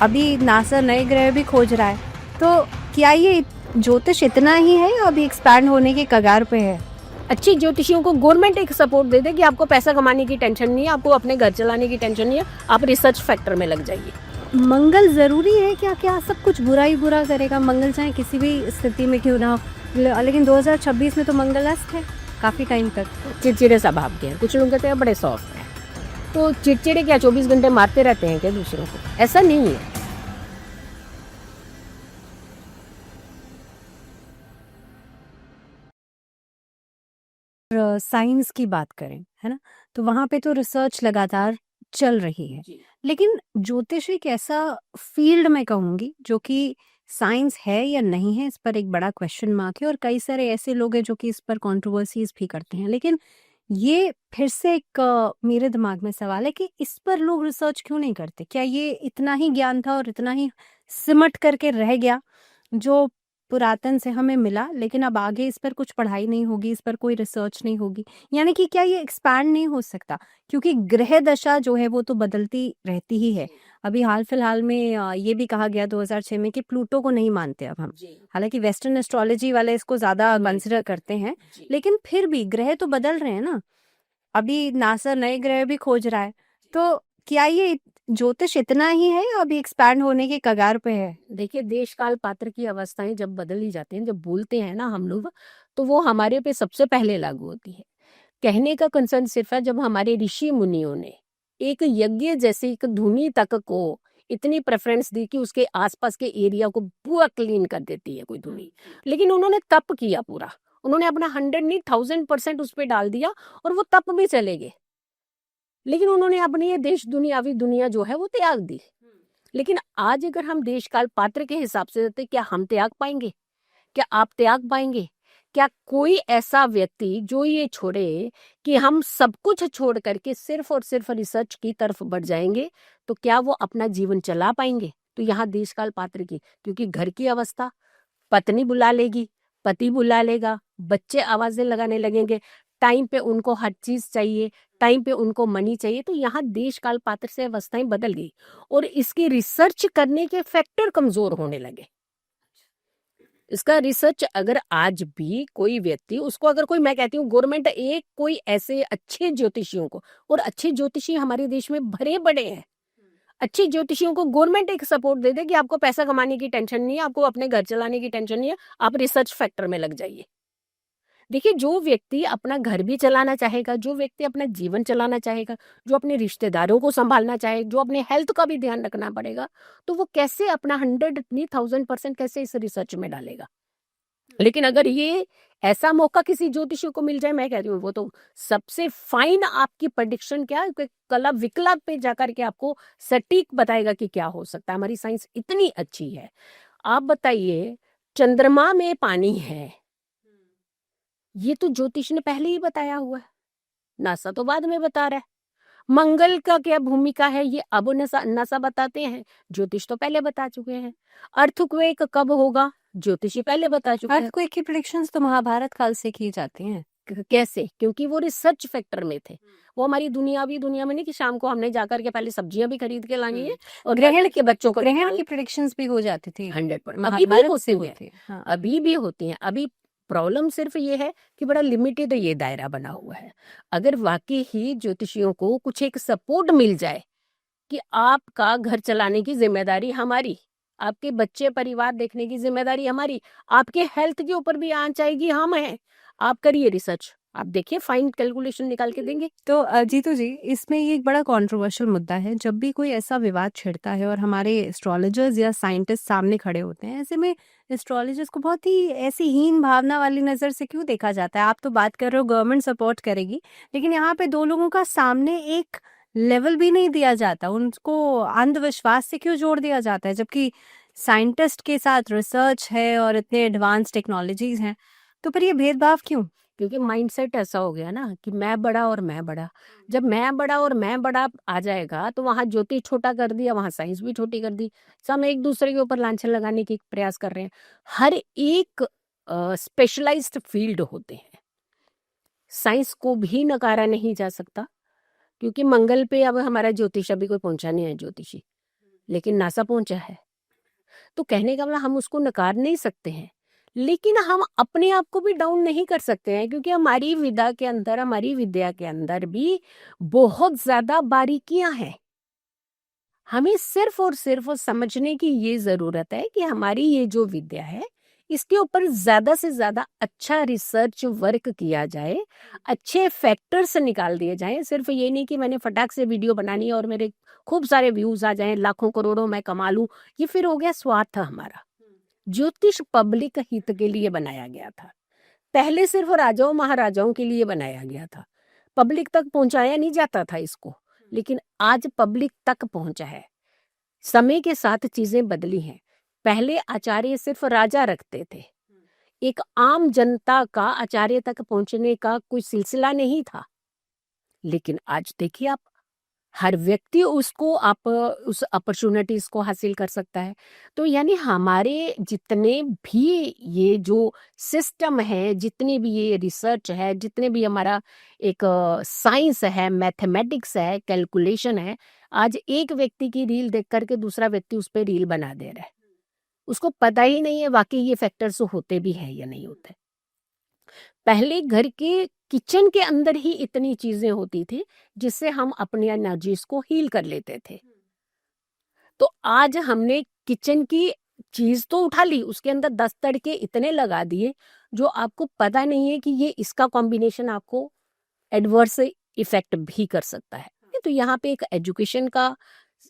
अभी नासा नए ग्रह भी खोज रहा है, तो क्या ये ज्योतिष इतना ही है या अभी एक्सपैंड होने के कगार पे है? अच्छी ज्योतिषियों को गवर्नमेंट एक सपोर्ट दे दे कि आपको पैसा कमाने की टेंशन नहीं है, आपको अपने घर चलाने की टेंशन नहीं है, आप रिसर्च फैक्टर में लग जाइए। मंगल जरूरी है क्या? क्या सब कुछ बुरा ही बुरा करेगा मंगल, चाहे किसी भी स्थिति में क्यों ना हो? लेकिन 2026 में तो मंगल अस्त है काफी टाइम तक। चिड़चिड़े स्वभाव के हैं, कुछ लोग कहते हैं बड़े सॉफ्ट हैं, तो चिड़चिड़े क्या 24 घंटे मारते रहते हैं क्या दूसरों को? ऐसा नहीं है। साइंस की बात करें, है ना, तो वहां पे तो रिसर्च लगातार चल रही है, लेकिन ज्योतिष एक ऐसा फील्ड मैं कहूंगी जो कि साइंस है या नहीं है, इस पर एक बड़ा क्वेश्चन मार्क है और कई सारे ऐसे लोग हैं जो कि इस पर कंट्रोवर्सीज भी करते हैं। लेकिन ये फिर से एक मेरे दिमाग में सवाल है कि इस पर लोग रिसर्च क्यों नहीं करते? क्या ये इतना ही ज्ञान था और इतना ही सिमट करके रह गया जो पुरातन से हमें मिला, लेकिन अब आगे इस पर कुछ पढ़ाई नहीं होगी, इस पर कोई रिसर्च नहीं होगी? यानी कि क्या ये एक्सपैंड नहीं हो सकता? क्योंकि ग्रह दशा जो है वो तो बदलती रहती ही है। अभी हाल फिलहाल में ये भी कहा गया 2006 में कि प्लूटो को नहीं मानते अब हम। हालांकि वेस्टर्न एस्ट्रोलॉजी वाले इसको ज्यादा कंसिडर करते हैं, लेकिन फिर भी ग्रह तो बदल रहे हैं ना। अभी नासा नए ग्रह भी खोज रहा है, तो क्या ये ज्योतिष इतना ही है या अभी एक्सपैंड होने के कगार पे है? देखिए, देश काल पात्र की अवस्थाएं जब बदल ही जाती हैं, जब बोलते हैं ना हम लोग, तो वो हमारे पे सबसे पहले लागू होती है। कहने का कंसर्न सिर्फ है जब हमारे ऋषि मुनियों ने एक यज्ञ जैसी एक धुनी तक को इतनी प्रेफरेंस दी कि उसके आसपास के एरिया को पूरा क्लीन कर देती है कोई धुनी। लेकिन उन्होंने तप किया पूरा, उन्होंने अपना 100 नहीं 1000% उस पर डाल दिया और वो तप भी चले गए। लेकिन उन्होंने अपनी ये देश दुनियावी दुनिया जो है वो त्याग दी। लेकिन आज अगर हम देश काल पात्र के हिसाब से देते, क्या हम त्याग पाएंगे? क्या आप त्याग पाएंगे? क्या कोई ऐसा व्यक्ति जो ये छोड़े कि हम सब कुछ छोड़ करके सिर्फ और सिर्फ रिसर्च की तरफ बढ़ जाएंगे, तो क्या वो अपना जीवन चला पाएंगे? तो यहाँ देश काल पात्र की, क्योंकि घर की अवस्था पत्नी बुला लेगी, पति बुला लेगा, बच्चे आवाजें लगाने लगेंगे, टाइम पे उनको हर चीज चाहिए, टाइम पे उनको मनी चाहिए, तो यहाँ देश काल पात्र से अवस्थाएं बदल गई और इसकी रिसर्च करने के फैक्टर कमजोर होने लगे। इसका रिसर्च अगर आज भी कोई व्यक्ति उसको, अगर कोई, मैं कहती हूँ गवर्नमेंट एक कोई ऐसे अच्छे ज्योतिषियों को, और अच्छे ज्योतिषी हमारे देश में भरे बड़े हैं, अच्छी ज्योतिषियों को गवर्नमेंट एक सपोर्ट दे दे कि आपको पैसा कमाने की टेंशन नहीं है, आपको अपने घर चलाने की टेंशन नहीं है, आप रिसर्च फैक्टर में लग जाइए। देखिए, जो व्यक्ति अपना घर भी चलाना चाहेगा, जो व्यक्ति अपना जीवन चलाना चाहेगा, जो अपने रिश्तेदारों को संभालना चाहे, जो अपने हेल्थ का भी ध्यान रखना पड़ेगा, तो वो कैसे अपना 100 नहीं 1000% कैसे इस रिसर्च में डालेगा? लेकिन अगर ये ऐसा मौका किसी ज्योतिषी को मिल जाए, मैं कह रही हूँ वो तो सबसे फाइन आपकी प्रेडिक्शन क्या है, कला विकला पे जाकर के आपको सटीक बताएगा कि क्या हो सकता है। हमारी साइंस इतनी अच्छी है। आप बताइए, चंद्रमा में पानी है, ये तो ज्योतिष ने पहले ही बताया हुआ है, नासा तो बाद में बता रहा है। मंगल का क्या भूमिका है ये अब नासा नासा बताते हैं, ज्योतिष तो पहले बता चुके हैं। अर्थक्वेक कब होगा, ज्योतिषी पहले बता चुके हैं। अर्थक्वेक की प्रेडिक्शंस तो महाभारत काल से की जाती हैं। कैसे? क्योंकि वो रिसर्च फैक्टर में थे। वो हमारी दुनियावी दुनिया में नहीं कि शाम को हमने जाकर के पहले सब्जियां भी खरीद के लानी है और ग्रहण के बच्चों को ग्रहण की प्रेडिक्शंस भी हो जाती थी 100% अभी भी महाभारत होती से है, होती है। हाँ। अभी भी होती हैं। अभी प्रॉब्लम सिर्फ ये है कि बड़ा लिमिटेड ये दायरा बना हुआ है। अगर वाकई ही ज्योतिषियों को कुछ एक सपोर्ट मिल जाए कि आपका घर चलाने की जिम्मेदारी हमारी, आपके बच्चे परिवार देखने की जिम्मेदारी हमारी, आपके हेल्थ के ऊपर भी आंच आएगी, हम हैं, आप करिए रिसर्च, आप देखिए फाइन कैलकुलेशन निकाल के देंगे। तो जीतू जी, इसमें ये एक बड़ा कंट्रोवर्शियल मुद्दा है। जब भी कोई ऐसा विवाद छिड़ता है और हमारे एस्ट्रोलॉजर्स या साइंटिस्ट सामने खड़े होते हैं, ऐसे में एस्ट्रोलॉजर्स को बहुत ही ऐसी हीन भावना वाली नज़र से क्यों देखा जाता है? आप तो बात कर रहे हो गवर्नमेंट सपोर्ट करेगी, लेकिन यहाँ पे दो लोगों का सामने एक लेवल भी नहीं दिया जाता, उनको अंधविश्वास से क्यों जोड़ दिया जाता है? जबकि साइंटिस्ट के साथ रिसर्च है और इतने एडवांस टेक्नोलॉजीज हैं, तो फिर ये भेदभाव क्यों? क्योंकि माइंडसेट ऐसा हो गया ना कि मैं बड़ा और मैं बड़ा। जब मैं बड़ा और मैं बड़ा आ जाएगा तो वहां ज्योतिष छोटा कर दिया, वहां साइंस भी छोटी कर दी। सब एक दूसरे के ऊपर लांछन लगाने की प्रयास कर रहे हैं। हर एक स्पेशलाइज्ड फील्ड होते हैं, साइंस को भी नकारा नहीं जा सकता। क्योंकि मंगल पे अब हमारा ज्योतिष, अभी कोई पहुंचा नहीं है ज्योतिषी, लेकिन नासा पहुंचा है। तो कहने का मतलब हम उसको नकार नहीं सकते हैं, लेकिन हम अपने आप को भी डाउन नहीं कर सकते हैं, क्योंकि हमारी विद्या के अंदर, हमारी विद्या के अंदर भी बहुत ज्यादा बारीकियां हैं। हमें सिर्फ और सिर्फ समझने की ये जरूरत है कि हमारी ये जो विद्या है, इसके ऊपर ज्यादा से ज्यादा अच्छा रिसर्च वर्क किया जाए, अच्छे फैक्टर्स निकाल दिए जाएं। सिर्फ ये नहीं कि मैंने फटाक से वीडियो बनानी है और मेरे खूब सारे व्यूज आ जाएं, लाखों करोड़ों मैं कमा लूं, ये फिर हो गया स्वार्थ हमारा। ज्योतिष पब्लिक हित के लिए बनाया गया था। पहले सिर्फ राजाओं महाराजाओं के लिए बनाया गया था, पब्लिक तक पहुंचाया नहीं जाता था इसको, लेकिन आज पब्लिक तक पहुंचा है। समय के साथ चीजें बदली हैं। पहले आचार्य सिर्फ राजा रखते थे, एक आम जनता का आचार्य तक पहुंचने का कोई सिलसिला नहीं था। लेकिन आज देखिए आप, हर व्यक्ति उसको आप उस अपॉर्चुनिटीज को हासिल कर सकता है। तो यानी हमारे जितने भी ये जो सिस्टम है, जितने भी ये रिसर्च है, जितने भी हमारा एक साइंस है, मैथमेटिक्स है, कैलकुलेशन है, आज एक व्यक्ति की रील देख करके दूसरा व्यक्ति उस पर रील बना दे रहा है। उसको पता ही नहीं है वाकई ये फैक्टर्स होते भी हैं या नहीं होते। पहले घर के किचन के अंदर ही इतनी चीजें होती थी जिससे हम अपनी एनर्जीज को हील कर लेते थे। तो आज हमने किचन की चीज तो उठा ली, उसके अंदर 10 तड़के इतने लगा दिए जो आपको पता नहीं है कि ये इसका कॉम्बिनेशन आपको एडवर्स इफेक्ट भी कर सकता है। तो यहाँ पे एक एजुकेशन का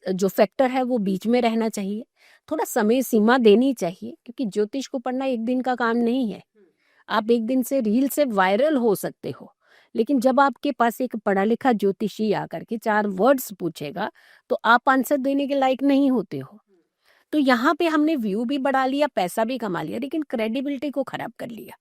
जो फैक्टर है वो बीच में रहना चाहिए, थोड़ा समय सीमा देनी चाहिए, क्योंकि ज्योतिष को पढ़ना एक दिन का काम नहीं है। आप एक दिन से रील से वायरल हो सकते हो, लेकिन जब आपके पास एक पढ़ा लिखा ज्योतिषी आकर के 4 वर्ड्स पूछेगा तो आप आंसर देने के लायक नहीं होते हो। तो यहाँ पे हमने व्यू भी बढ़ा लिया, पैसा भी कमा लिया, लेकिन क्रेडिबिलिटी को खराब कर लिया।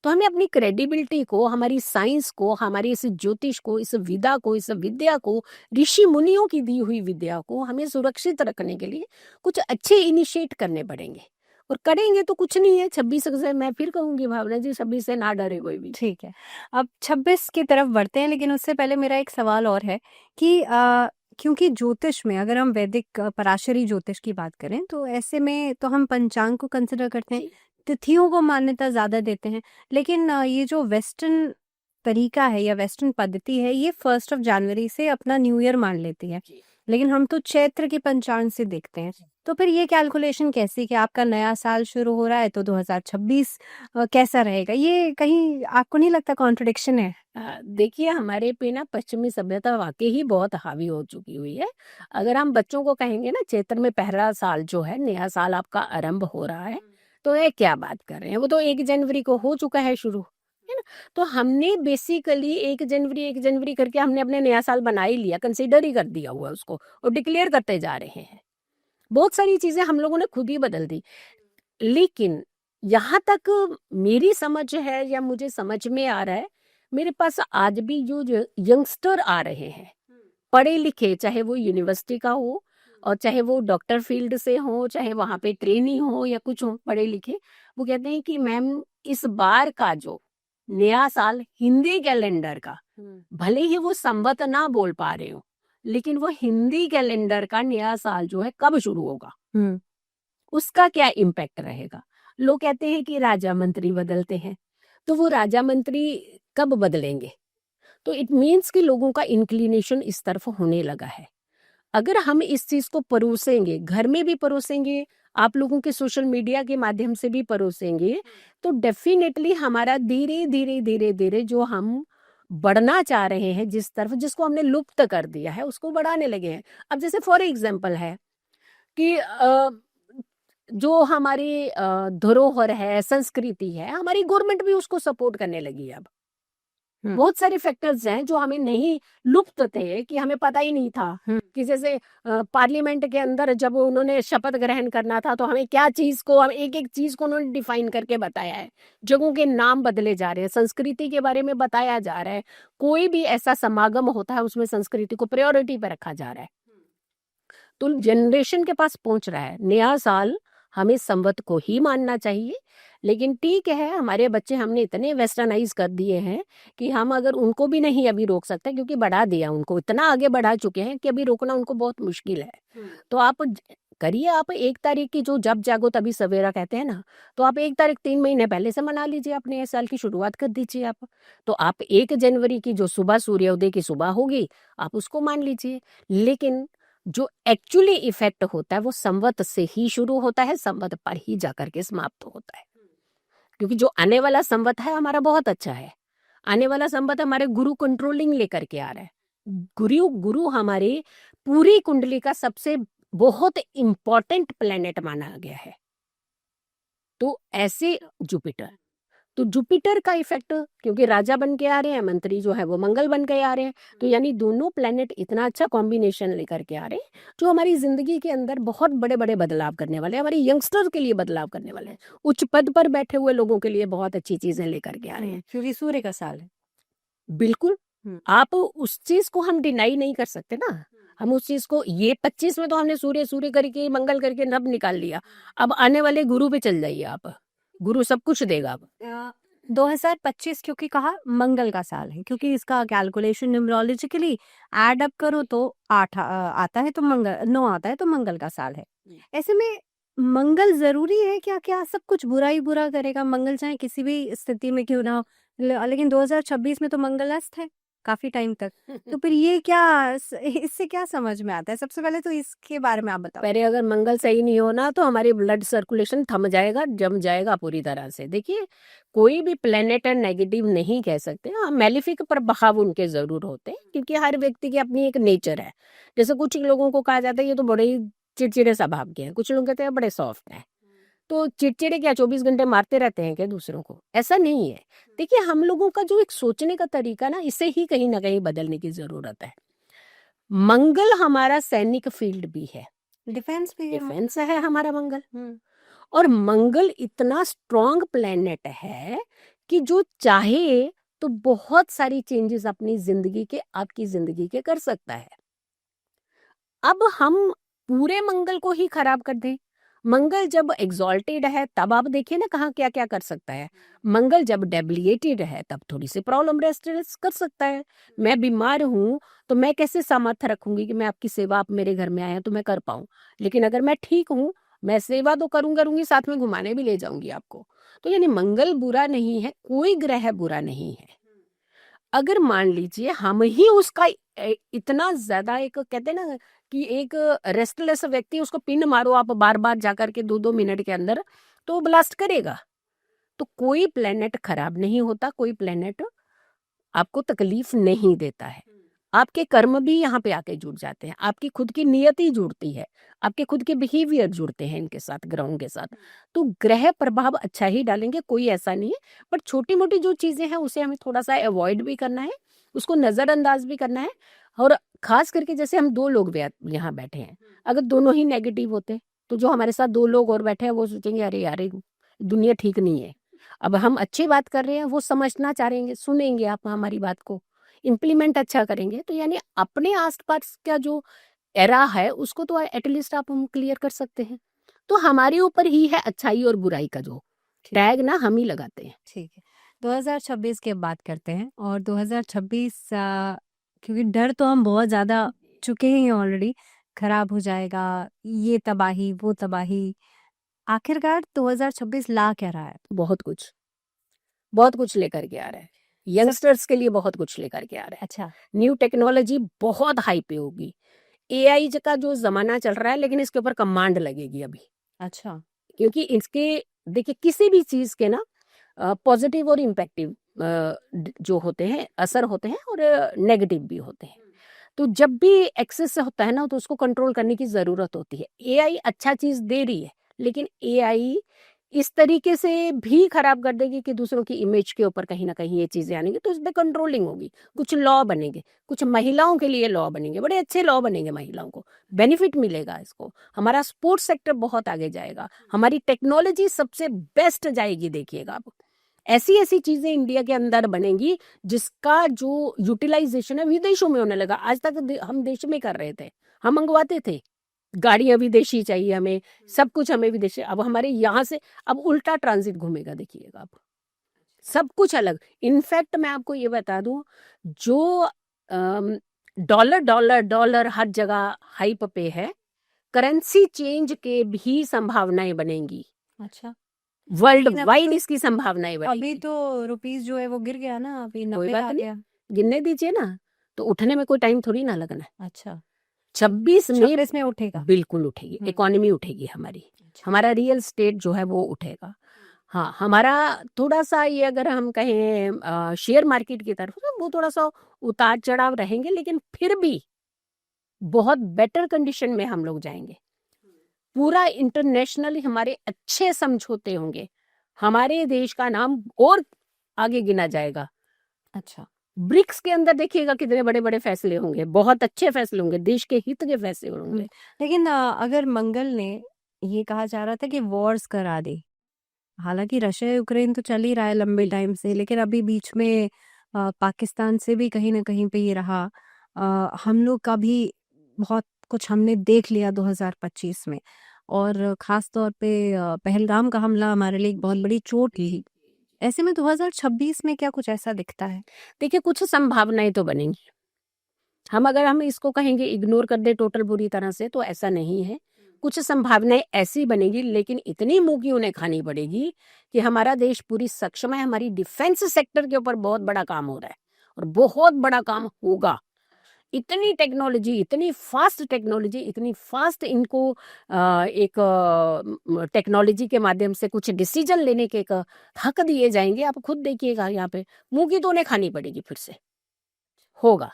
तो हमें अपनी क्रेडिबिलिटी को, हमारी साइंस को, हमारी इस ज्योतिष को, इस विद्या को, इस विद्या को, ऋषि मुनियों की दी हुई विद्या को हमें सुरक्षित रखने के लिए कुछ अच्छे इनिशिएट करने पड़ेंगे। और करेंगे तो कुछ नहीं है। 26 से मैं फिर कहूंगी भावना जी, 26 से ना डरे कोई भी। ठीक है, अब 26 की तरफ बढ़ते हैं, लेकिन उससे पहले मेरा एक सवाल और है कि क्योंकि ज्योतिष में अगर हम वैदिक पराशरी ज्योतिष की बात करें तो ऐसे में तो हम पंचांग को कंसिडर करते हैं, तिथियों को मान्यता ज्यादा देते हैं, लेकिन ये जो वेस्टर्न तरीका है या वेस्टर्न पद्धति है, ये 1 जनवरी से अपना न्यू ईयर मान लेती है, लेकिन हम तो चैत्र के पंचांग से देखते हैं। तो फिर ये कैलकुलेशन कैसी कि आपका नया साल शुरू हो रहा है तो 2026 कैसा रहेगा? ये कहीं आपको नहीं लगता कॉन्ट्रडिक्शन है? देखिए, हमारे पे ना पश्चिमी सभ्यता वाकई ही बहुत हावी हो चुकी हुई है। अगर हम बच्चों को कहेंगे ना चैत्र में पहला साल जो है, नया साल आपका आरंभ हो रहा है, तो ये क्या बात कर रहे हैं, वो तो 1 जनवरी को हो चुका है शुरू, है ना। तो हमने बेसिकली 1 जनवरी करके हमने अपने नया साल बना ही लिया, कंसीडर ही कर दिया हुआ उसको, और डिक्लेयर करते जा रहे हैं। बहुत सारी चीजें हम लोगों ने खुद ही बदल दी। लेकिन यहाँ तक मेरी समझ है या मुझे समझ में आ रहा है, मेरे पास आज भी जो यंगस्टर आ रहे हैं, पढ़े लिखे, चाहे वो यूनिवर्सिटी का हो और चाहे वो डॉक्टर फील्ड से हो, चाहे वहाँ पे ट्रेनी हो या कुछ हो, पढ़े लिखे, वो कहते हैं कि मैम इस बार का जो नया साल हिंदी कैलेंडर का, भले ही वो संवत ना बोल पा रहे हो, लेकिन वो हिंदी कैलेंडर का नया साल जो है कब शुरू होगा, उसका क्या इम्पैक्ट रहेगा। लोग कहते हैं कि राजा मंत्री बदलते हैं, तो वो राजा मंत्री कब बदलेंगे। तो इट मीन्स कि लोगों का इंक्लिनेशन इस तरफ होने लगा है। अगर हम इस चीज को परोसेंगे, घर में भी परोसेंगे, आप लोगों के सोशल मीडिया के माध्यम से भी परोसेंगे, तो डेफिनेटली हमारा धीरे धीरे धीरे धीरे जो हम बढ़ना चाह रहे हैं जिस तरफ, जिसको हमने लुप्त कर दिया है, उसको बढ़ाने लगे हैं। अब जैसे फॉर एग्जाम्पल है कि जो हमारी धरोहर है, संस्कृति है, हमारी गवर्नमेंट भी उसको सपोर्ट करने लगी है। अब बहुत सारे फैक्टर्स हैं जो हमें नहीं, लुप्त थे, कि हमें पता ही नहीं था कि जैसे पार्लियामेंट के अंदर जब उन्होंने शपथ ग्रहण करना था तो हमें क्या चीज को, हम एक एक चीज को उन्होंने डिफाइन करके बताया है। जगहों के नाम बदले जा रहे हैं, संस्कृति के बारे में बताया जा रहा है। कोई भी ऐसा समागम होता है उसमें संस्कृति को प्रायोरिटी पे रखा जा रहा है। तो जनरेशन के पास पहुंच रहा है नया साल, हमें संवत को ही मानना चाहिए। लेकिन ठीक है, हमारे बच्चे हमने इतने वेस्टर्नाइज कर दिए हैं कि हम अगर उनको भी नहीं अभी रोक सकते, क्योंकि बढ़ा दिया, उनको इतना आगे बढ़ा चुके हैं कि अभी रोकना उनको बहुत मुश्किल है। तो आप करिए, आप 1 तारीख की जो जब जागो तभी सवेरा कहते हैं ना, तो आप 1 तारीख 3 महीने पहले से मना लीजिए, अपने नए साल की शुरुआत कर दीजिए आप। तो आप 1 जनवरी की जो सुबह सूर्योदय की सुबह होगी, आप उसको मान लीजिए। लेकिन जो एक्चुअली इफेक्ट होता है वो संवत से ही शुरू होता है, संवत पर ही जाकर के समाप्त होता है। क्योंकि जो आने वाला संवत है हमारा बहुत अच्छा है। आने वाला संवत हमारे गुरु कंट्रोलिंग लेकर के आ रहा है। गुरु गुरु हमारे पूरी कुंडली का सबसे बहुत इंपॉर्टेंट प्लेनेट माना गया है। तो ऐसे जुपिटर, तो जुपिटर का इफेक्ट, क्योंकि राजा बन के आ रहे हैं, मंत्री जो है वो मंगल बन के आ रहे हैं, तो यानी दोनों प्लेनेट इतना अच्छा कॉम्बिनेशन लेकर के आ रहे हैं जो हमारी जिंदगी के अंदर बहुत बड़े बड़े बदलाव करने वाले हैं, हमारे यंगस्टर के लिए बदलाव करने वाले हैं, उच्च पद पर बैठे हुए लोगों के लिए बहुत अच्छी चीजें लेकर के आ रहे हैं। क्योंकि सूर्य का साल है। बिल्कुल, आप उस चीज को हम डिनाई नहीं कर सकते ना। हम उस चीज को, ये 25 में तो हमने सूर्य सूर्य करके मंगल करके सब निकाल लिया। अब आने वाले गुरु पे चल जाइए आप, गुरु सब कुछ देगा अब। 2025 क्योंकि कहा मंगल का साल है, क्योंकि इसका कैलकुलेशन न्यूमरोलॉजिकली ऐड अप करो तो 8 आता है, तो मंगल 9 आता है, तो मंगल का साल है। ऐसे में मंगल जरूरी है क्या? क्या सब कुछ बुरा ही बुरा करेगा मंगल, चाहे किसी भी स्थिति में क्यों ना हो? लेकिन 2026 में तो मंगल अस्त है काफी टाइम तक, तो फिर ये क्या, इससे क्या समझ में आता है? सबसे पहले तो इसके बारे में आप बताओ। पहले अगर मंगल सही नहीं होना तो हमारी ब्लड सर्कुलेशन थम जाएगा, जम जाएगा पूरी तरह से। देखिए, कोई भी प्लेनेट नेगेटिव नहीं कह सकते, हाँ मेलिफिक प्रभाव उनके जरूर होते हैं, क्योंकि हर व्यक्ति की अपनी एक नेचर है। जैसे कुछ लोगों को कहा जाता है ये तो बड़े ही चिड़चिड़े स्वभाव के हैं, कुछ लोग कहते हैं बड़े सॉफ्ट हैं। तो चिड़चिड़े क्या 24 घंटे मारते रहते हैं क्या दूसरों को? ऐसा नहीं है। देखिए, हम लोगों का जो एक सोचने का तरीका ना, इसे ही कहीं ना कहीं बदलने की जरूरत है। मंगल हमारा सैनिक फील्ड भी है, डिफेंस भी है। डिफेंस है हमारा मंगल। और मंगल इतना स्ट्रॉन्ग प्लेनेट है कि जो चाहे तो बहुत सारी चेंजेस अपनी जिंदगी के, आपकी जिंदगी के कर सकता है। अब हम पूरे मंगल को ही खराब कर दें? मंगल जब एग्जॉल्टेड है तब आप देखिए ना कहाँ क्या क्या कर सकता है। मंगल जब डेबिलिएटेड है तब थोड़ी सी प्रॉब्लम रेस्ट कर सकता है। मैं बीमार हूँ तो मैं कैसे सामर्थ्य रखूंगी कि मैं आपकी सेवा, आप मेरे घर में आए हैं तो मैं कर पाऊं। लेकिन अगर मैं ठीक हूँ, मैं सेवा तो करूंगी, साथ में घुमाने भी ले जाऊंगी आपको। तो यानी मंगल बुरा नहीं है, कोई ग्रह बुरा नहीं है। अगर मान लीजिए हम ही उसका इतना ज्यादा, एक कहते हैं ना कि एक रेस्टलेस व्यक्ति, उसको पिन मारो आप बार बार जाकर के 2-2 मिनट के अंदर, तो वो ब्लास्ट करेगा। तो कोई प्लेनेट खराब नहीं होता, कोई प्लेनेट आपको तकलीफ नहीं देता है। आपके कर्म भी यहाँ पे आके जुड़ जाते हैं, आपकी खुद की नियति जुड़ती है, आपके खुद के बिहेवियर जुड़ते हैं इनके साथ, ग्रहों के साथ। तो ग्रह प्रभाव अच्छा ही डालेंगे, कोई ऐसा नहीं है। पर छोटी मोटी जो चीजें हैं उसे हमें थोड़ा सा अवॉइड भी करना है, उसको नजरअंदाज भी करना है। और खास करके जैसे हम 2 लोग यहाँ बैठे हैं, अगर दोनों ही नेगेटिव होते तो जो हमारे साथ 2 लोग और बैठे हैं वो सोचेंगे अरे यार ये दुनिया ठीक नहीं है। अब हम अच्छी बात कर रहे हैं, वो समझना चाहेंगे, सुनेंगे आप हमारी बात को, इम्प्लीमेंट अच्छा करेंगे। तो यानी अपने आसपास का जो एरा है उसको तो एटलीस्ट आप हम क्लियर कर सकते हैं। तो हमारे ऊपर ही है अच्छाई और बुराई का जो टैग ना, हम ही लगाते हैं। ठीक है, 2026 की बात करते हैं। और 2026 क्योंकि डर तो हम बहुत ज़्यादा चुके हैं ऑलरेडी, खराब हो जाएगा, ये तबाही वो तबाही, आखिरकार 2026 ला क्या रहा है? बहुत कुछ, बहुत कुछ लेकर के आ रहा है, यंगस्टर्स के लिए बहुत कुछ लेकर के आ रहा है। अच्छा, न्यू टेक्नोलॉजी बहुत हाई पे होगी। एआई का जो जमाना चल रहा है, लेकिन इसके ऊपर कमांड लगेगी अभी। अच्छा, क्योंकि इसके, देखिए किसी भी चीज के ना पॉजिटिव और इम्पैक्टिव जो होते हैं, असर होते हैं, और नेगेटिव भी होते हैं। तो जब भी एक्सेस होता है ना, तो उसको कंट्रोल करने की जरूरत होती है। एआई अच्छा चीज दे रही है, लेकिन एआई इस तरीके से भी खराब कर देगी कि दूसरों की इमेज के ऊपर कहीं ना कहीं ये चीजें आनेंगी, तो इसमें कंट्रोलिंग होगी। कुछ लॉ बनेंगे, कुछ महिलाओं के लिए लॉ बनेंगे, बड़े अच्छे लॉ बनेंगे, महिलाओं को बेनिफिट मिलेगा इसको। हमारा स्पोर्ट्स सेक्टर बहुत आगे जाएगा, हमारी टेक्नोलॉजी सबसे बेस्ट जाएगी। देखिएगा आप, ऐसी ऐसी चीजें इंडिया के अंदर बनेंगी जिसका जो यूटिलाइजेशन है विदेशों में होने लगा। आज तक हम देश में कर रहे थे, हम मंगवाते थे, गाड़ियां विदेशी चाहिए हमें, सब कुछ हमें विदेशी। अब हमारे यहाँ से अब उल्टा ट्रांजिट घूमेगा, देखिएगा अब सब कुछ अलग। इनफैक्ट मैं आपको ये बता दूं, जो डॉलर डॉलर डॉलर हर जगह हाइप पे है, करेंसी चेंज के भी संभावनाएं बनेंगी। अच्छा, वर्ल्ड लेकिन अब वाइड तो इसकी संभावनाएं अभी बनेगी। तो रुपीस जो है वो गिर गया ना, अभी कोई 90 बात आ नहीं, गया। गिनने दीजिए ना, तो उठने में कोई टाइम थोड़ी ना लगना है। अच्छा, 26 में 26 में उठेगा। बिल्कुल उठेगी, इकोनॉमी उठेगी हमारी, अच्छा। हमारा रियल स्टेट जो है वो उठेगा। हाँ, हमारा थोड़ा सा ये अगर हम कहें शेयर मार्केट की तरफ, तो वो थोड़ा सा उतार चढ़ाव रहेंगे, लेकिन फिर भी बहुत बेटर कंडीशन में हम लोग जाएंगे। पूरा इंटरनेशनली हमारे अच्छे समझौते होंगे, हमारे देश का नाम और आगे गिना जाएगा। अच्छा, ब्रिक्स के अंदर देखिएगा कितने बड़े बड़े फैसले होंगे, बहुत अच्छे फैसले होंगे, देश के हित के फैसले होंगे। लेकिन अगर मंगल ने ये कहा जा रहा था कि वॉर्स करा दे, हालांकि रशिया यूक्रेन तो चल ही रहा है लंबे टाइम से, लेकिन अभी बीच में पाकिस्तान से भी कहीं ना कहीं पे ये रहा। हम लोग का भी बहुत कुछ हमने देख लिया 2025 में, और ख़ास तौर पे पहलगाम का हमला हमारे लिए एक बहुत बड़ी चोट थी। ऐसे में 2026 में क्या कुछ ऐसा दिखता है? देखिए, कुछ संभावनाएं तो बनेंगी। हम इसको कहेंगे इग्नोर कर दे टोटल बुरी तरह से, तो ऐसा नहीं है। कुछ संभावनाएं ऐसी बनेगी, लेकिन इतनी मुंह उन्हें खानी पड़ेगी कि हमारा देश पूरी सक्षम है। हमारी डिफेंस सेक्टर के ऊपर बहुत बड़ा काम हो रहा है और बहुत बड़ा काम होगा। इतनी टेक्नोलॉजी, इतनी फास्ट टेक्नोलॉजी, इतनी फास्ट इनको एक टेक्नोलॉजी के माध्यम से कुछ डिसीजन लेने के एक हक दिए जाएंगे। आप खुद देखिएगा, यहाँ पे मुंह की तो उन्हें खानी पड़ेगी, फिर से होगा।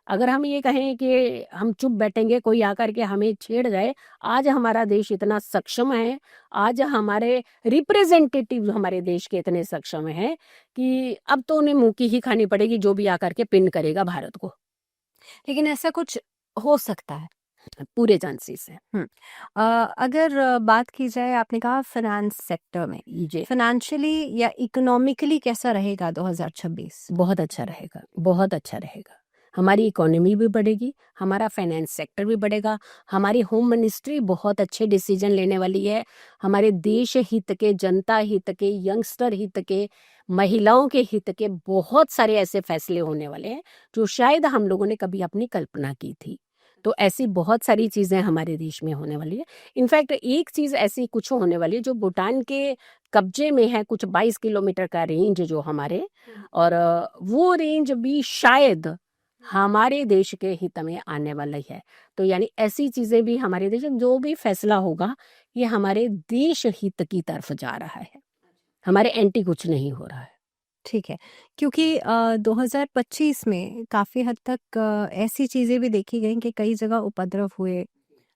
अगर हम ये कहें कि हम चुप बैठेंगे, कोई आकर के हमें छेड़ जाए, आज हमारा देश इतना सक्षम है, आज हमारे रिप्रेजेंटेटिव हमारे देश के इतने सक्षम हैं कि अब तो उन्हें मुंह की ही खानी पड़ेगी, जो भी आकर के पिन करेगा भारत को। लेकिन ऐसा कुछ हो सकता है। पूरे चांसेस है। अगर बात की जाए, आपने कहा फाइनेंस सेक्टर में, जी, फाइनेंशियली या इकोनॉमिकली कैसा रहेगा 2026? बहुत अच्छा रहेगा, बहुत अच्छा रहेगा। हमारी इकोनॉमी भी बढ़ेगी, हमारा फाइनेंस सेक्टर भी बढ़ेगा, हमारी होम मिनिस्ट्री बहुत अच्छे डिसीजन लेने वाली है। हमारे देश हित के, जनता हित के, यंगस्टर हित के, महिलाओं के हित के बहुत सारे ऐसे फैसले होने वाले हैं जो शायद हम लोगों ने कभी अपनी कल्पना की थी। तो ऐसी बहुत सारी चीज़ें हमारे देश में होने वाली है। इनफैक्ट एक चीज़ ऐसी कुछ होने वाली है जो भूटान के कब्जे में है, कुछ 22 किलोमीटर का रेंज जो हमारे, और वो रेंज भी शायद हमारे देश के हित में आने वाला है। तो यानी ऐसी चीज़ें भी हमारे देश, जो भी फैसला होगा ये हमारे देश हित की तरफ जा रहा है, हमारे एंटी कुछ नहीं हो रहा है। ठीक है, क्योंकि 2025 में काफ़ी हद तक ऐसी चीज़ें भी देखी गई कि कई जगह उपद्रव हुए,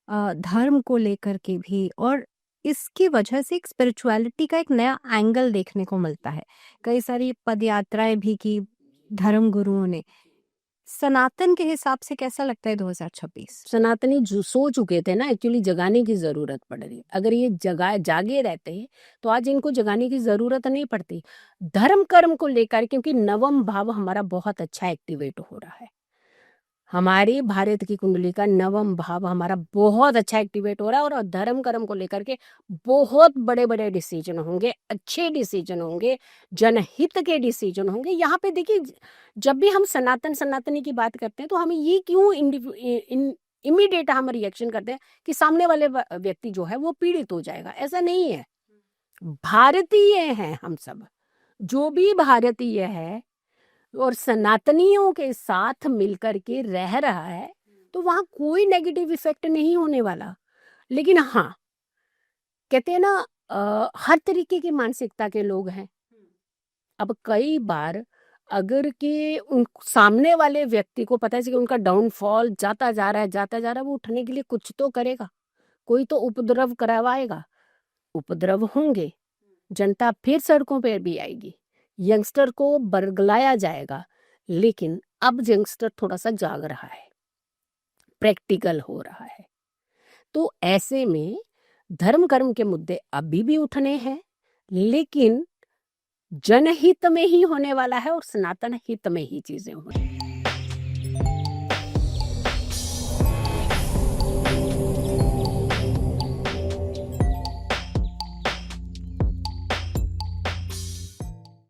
धर्म को लेकर के भी, और इसकी वजह से एक स्पिरिचुअलिटी का एक नया एंगल देखने को मिलता है। कई सारी पदयात्राएं भी की धर्म गुरुओं ने। सनातन के हिसाब से कैसा लगता है 2026? सनातनी जो सो चुके थे ना, एक्चुअली जगाने की जरूरत पड़ रही। अगर ये जागे रहते तो आज इनको जगाने की जरूरत नहीं पड़ती। धर्म कर्म को लेकर, क्योंकि नवम भाव हमारा बहुत अच्छा एक्टिवेट हो रहा है, हमारी भारत की कुंडली का नवम भाव हमारा बहुत अच्छा एक्टिवेट हो रहा है, और धर्म कर्म को लेकर के बहुत बड़े बड़े डिसीजन होंगे, अच्छे डिसीजन होंगे, जनहित के डिसीजन होंगे। यहाँ पे देखिए, जब भी हम सनातन सनातनी की बात करते हैं तो हमें ये क्यों इमीडिएट हम रिएक्शन करते हैं कि सामने वाले व्यक्ति जो है वो पीड़ित हो जाएगा। ऐसा नहीं है। भारतीय हैं हम सब, जो भी भारतीय है और सनातनियों के साथ मिलकर के रह रहा है, तो वहां कोई नेगेटिव इफेक्ट नहीं होने वाला। लेकिन हाँ, कहते हैं ना, हर तरीके की मानसिकता के लोग हैं। अब कई बार अगर कि उन सामने वाले व्यक्ति को पता है कि उनका डाउनफॉल जाता जा रहा है, जाता जा रहा है, वो उठने के लिए कुछ तो करेगा, कोई तो उपद्रव करवाएगा, उपद्रव होंगे, जनता फिर सड़कों पर भी आएगी, यंगस्टर को बरगलाया जाएगा। लेकिन अब यंगस्टर थोड़ा सा जाग रहा है, प्रैक्टिकल हो रहा है। तो ऐसे में धर्म कर्म के मुद्दे अभी भी उठने हैं, लेकिन जनहित में ही होने वाला है और सनातन हित में ही चीजें होंगी।